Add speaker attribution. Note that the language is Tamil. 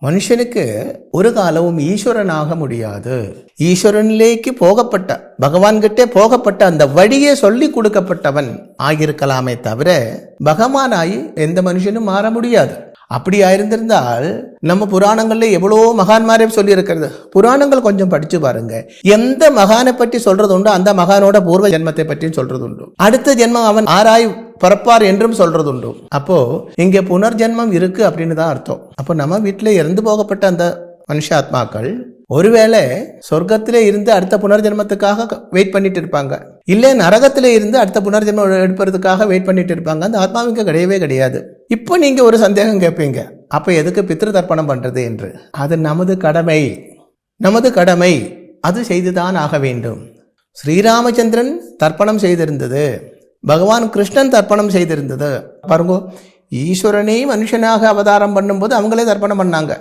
Speaker 1: மனுஷனுக்கு ஒரு காலமும் ஈஸ்வரனாக முடியாது. ஈஸ்வரனிலேக்கு போகப்பட்ட பகவான்கிட்டே போகப்பட்ட அந்த வழியே சொல்லி கொடுக்கப்பட்டவன் ஆகியிருக்கலாமே தவிர பகவானாய் எந்த மனுஷனும் மாற முடியாது. அப்படி ஆயிருந்திருந்தால் நம்ம புராணங்கள்ல எவ்வளோ மகான்மாரே சொல்லி இருக்கிறது. புராணங்கள் கொஞ்சம் படிச்சு பாருங்க. எந்த மகானை பற்றி சொல்றது உண்டு, அந்த மகானோட பூர்வ ஜென்மத்தை பற்றியும் சொல்றது உண்டு. அடுத்த ஜென்மம் அவன் ஆராய் பிறப்பார் என்றும் சொல்றது உண்டு. அப்போ இங்க புனர்ஜென்மம் இருக்கு அப்படின்னு தான் அர்த்தம். அப்போ நம்ம வீட்டுல இறந்து போகப்பட்ட அந்த மனுஷாத்மாக்கள் ஒருவேளை சொர்க்கத்திலே இருந்து அடுத்த புனர்ஜென்மத்துக்காக வெயிட் பண்ணிட்டு இருப்பாங்க, இல்லை நரகத்திலே இருந்து அடுத்த புனர்ஜென்மம் எடுப்பதற்காக வெயிட் பண்ணிட்டு இருப்பாங்க. அந்த ஆத்மாவுக்கு கிடையவே கிடையாது. இப்போ நீங்க ஒரு சந்தேகம் கேட்பீங்க, அப்ப எதுக்கு பித்ரு தர்ப்பணம் பண்றது என்று. அது நமது கடமை, அது செய்துதான் ஆக வேண்டும். ஸ்ரீராமச்சந்திரன் தர்ப்பணம் செய்திருந்தது, பகவான் கிருஷ்ணன் தர்ப்பணம் செய்திருந்தது. பாருங்க, ஈஸ்வரனே மனுஷனாக அவதாரம் பண்ணும்போது அவங்களே தர்ப்பணம் பண்ணாங்க.